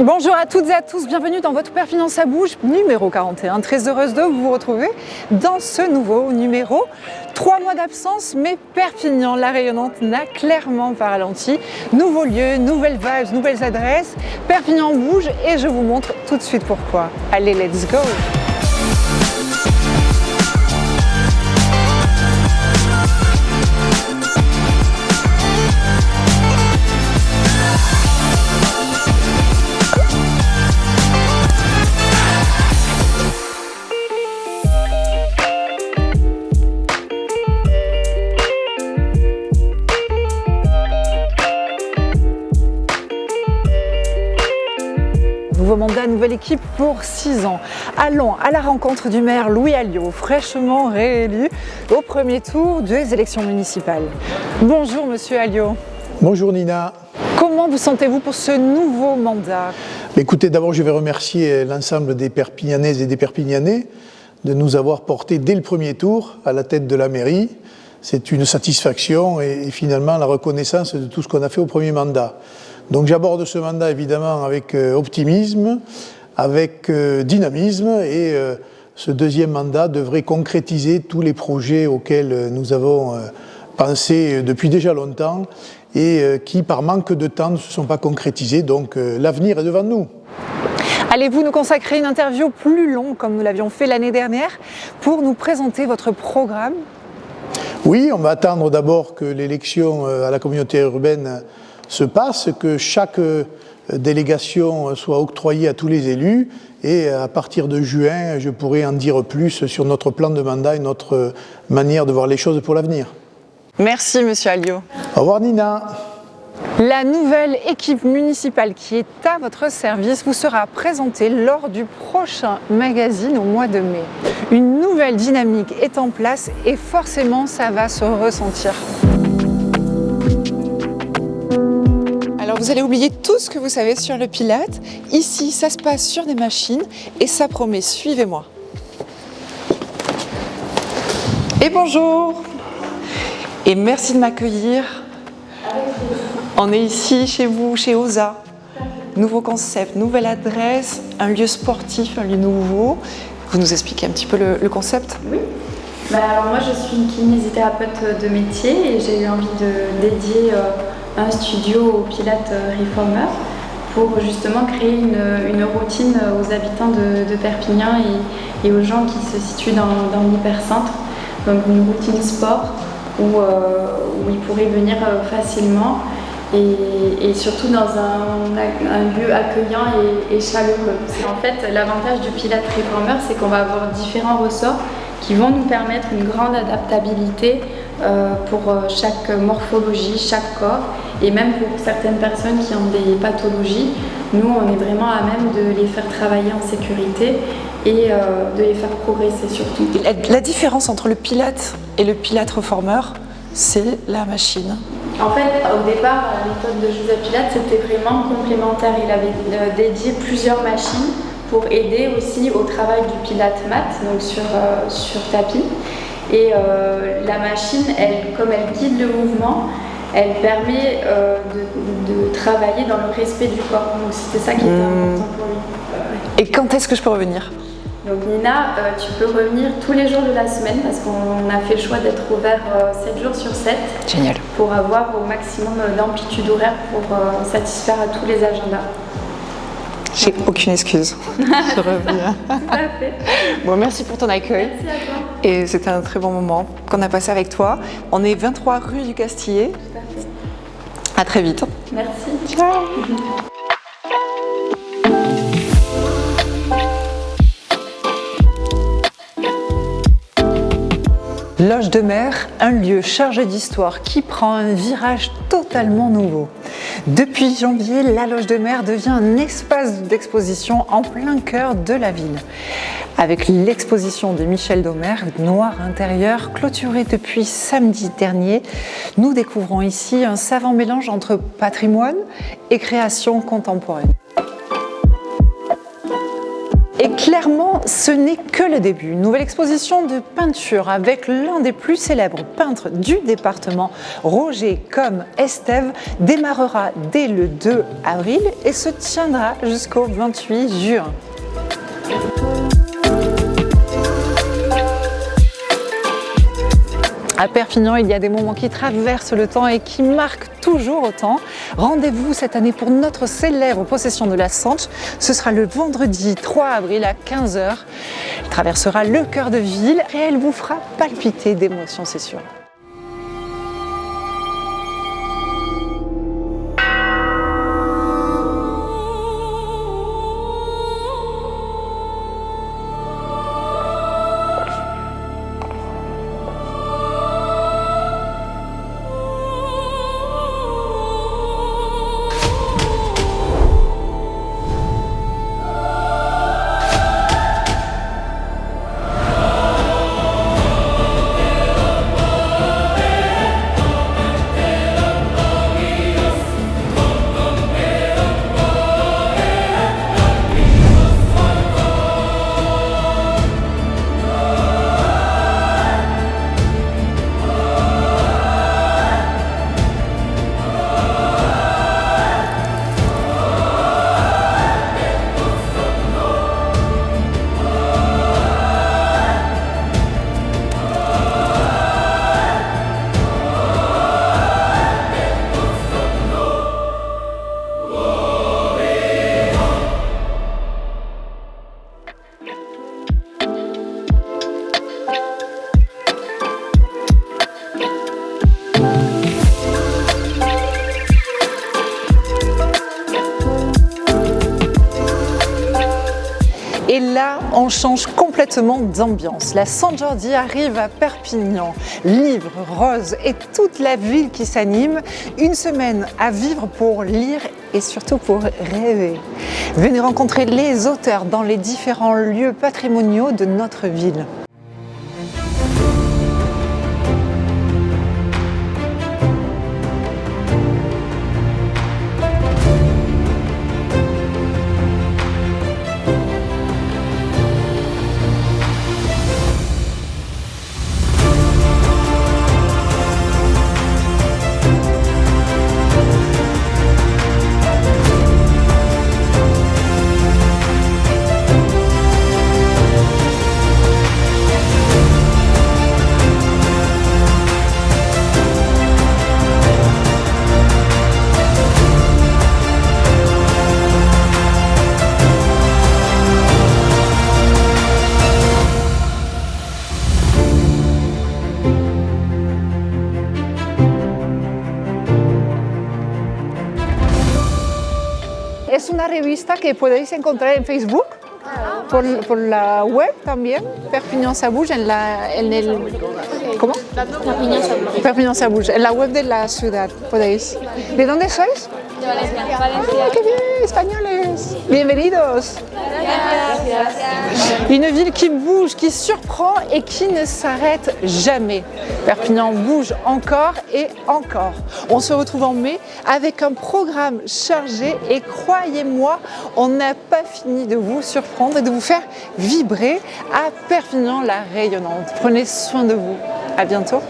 Bonjour à toutes et à tous, bienvenue dans votre Perpignan ça bouge numéro 41. Très heureuse de vous retrouver dans ce nouveau numéro. 3 mois d'absence, mais Perpignan, la rayonnante, n'a clairement pas ralenti. Nouveaux lieux, nouvelles vibes, nouvelles adresses. Perpignan bouge et je vous montre tout de suite pourquoi. Allez, let's go! Nouveau mandat, nouvelle équipe pour 6 ans. Allons à la rencontre du maire Louis Alliot, fraîchement réélu au premier tour des élections municipales. Bonjour Monsieur Alliot. Bonjour Nina. Comment vous sentez-vous pour ce nouveau mandat? Écoutez, d'abord je vais remercier l'ensemble des Perpignanaises et des Perpignanais de nous avoir portés dès le premier tour à la tête de la mairie. C'est une satisfaction et finalement la reconnaissance de tout ce qu'on a fait au premier mandat. Donc j'aborde ce mandat évidemment avec optimisme, avec dynamisme et ce deuxième mandat devrait concrétiser tous les projets auxquels nous avons pensé depuis déjà longtemps et qui par manque de temps ne se sont pas concrétisés. Donc l'avenir est devant nous. Allez-vous nous consacrer une interview plus longue comme nous l'avions fait l'année dernière pour nous présenter votre programme? Oui, on va attendre d'abord que l'élection à la communauté urbaine se passe, que chaque délégation soit octroyée à tous les élus et à partir de juin, je pourrai en dire plus sur notre plan de mandat et notre manière de voir les choses pour l'avenir. Merci Monsieur Alliot. Au revoir Nina. La nouvelle équipe municipale qui est à votre service vous sera présentée lors du prochain magazine au mois de mai. Une nouvelle dynamique est en place et forcément ça va se ressentir. Alors vous allez oublier tout ce que vous savez sur le Pilate. Ici, ça se passe sur des machines et ça promet, suivez-moi. Et bonjour. Et merci de m'accueillir. On est ici chez vous, chez OSA. Nouveau concept, nouvelle adresse, un lieu sportif, un lieu nouveau. Vous nous expliquez un petit peu le concept? Oui. Alors moi je suis une kinésithérapeute de métier et j'ai eu envie de dédier un studio au Pilates Reformer pour justement créer une routine aux habitants de Perpignan et aux gens qui se situent dans l'hypercentre. Donc une routine sport où ils pourraient venir facilement et surtout dans un lieu accueillant et chaleureux. En fait, l'avantage du Pilates Reformer, c'est qu'on va avoir différents ressorts qui vont nous permettre une grande adaptabilité pour chaque morphologie, chaque corps, et même pour certaines personnes qui ont des pathologies. Nous, on est vraiment à même de les faire travailler en sécurité et de les faire progresser surtout. La différence entre le Pilate et le Pilates Reformer, c'est la machine. En fait, au départ, la méthode de Joseph Pilates, c'était vraiment complémentaire. Il avait dédié plusieurs machines pour aider aussi au travail du Pilates mat, donc sur tapis. Et la machine, comme elle guide le mouvement, elle permet de travailler dans le respect du corps. Donc c'était ça qui était important pour lui. Et quand est-ce que je peux revenir? Donc Nina, tu peux revenir tous les jours de la semaine parce qu'on a fait le choix d'être ouvert 7 jours sur 7. Génial. Pour avoir au maximum d'amplitude horaire pour satisfaire à tous les agendas. J'ai aucune excuse. Je reviens. Tout à fait. Bon, merci pour ton accueil. Merci à toi. Et c'était un très bon moment qu'on a passé avec toi. On est 23 rue du Castillet. Tout à fait. À très vite. Merci. Ciao. Loge de Mer, un lieu chargé d'histoire qui prend un virage totalement nouveau. Depuis janvier, la Loge de Mer devient un espace d'exposition en plein cœur de la ville. Avec l'exposition de Michel Domer, Noir intérieur, clôturée depuis samedi dernier, nous découvrons ici un savant mélange entre patrimoine et création contemporaine. Et clairement, ce n'est que le début. Une nouvelle exposition de peinture avec l'un des plus célèbres peintres du département, Roger comme Estève, démarrera dès le 2 avril et se tiendra jusqu'au 28 juin. À Perpignan, il y a des moments qui traversent le temps et qui marquent toujours autant. Rendez-vous cette année pour notre célèbre procession de la Sanche. Ce sera le vendredi 3 avril à 15 h. Elle traversera le cœur de ville et elle vous fera palpiter d'émotion, c'est sûr. Et là, on change complètement d'ambiance. La Sant Jordi arrive à Perpignan. Livres, roses et toute la ville qui s'anime. Une semaine à vivre pour lire et surtout pour rêver. Venez rencontrer les auteurs dans les différents lieux patrimoniaux de notre ville. Es una revista que podéis encontrar en Facebook, por la web también, Perpignan ça bouge, ¿cómo? Perpignan ça bouge, en la web de la ciudad podéis. ¿De dónde sois? De Valencia. ¡Ah, qué bien, españoles! Bienvenidos. Une ville qui bouge, qui surprend et qui ne s'arrête jamais. Perpignan bouge encore et encore. On se retrouve en mai avec un programme chargé et croyez-moi, on n'a pas fini de vous surprendre et de vous faire vibrer à Perpignan la rayonnante. Prenez soin de vous. À bientôt.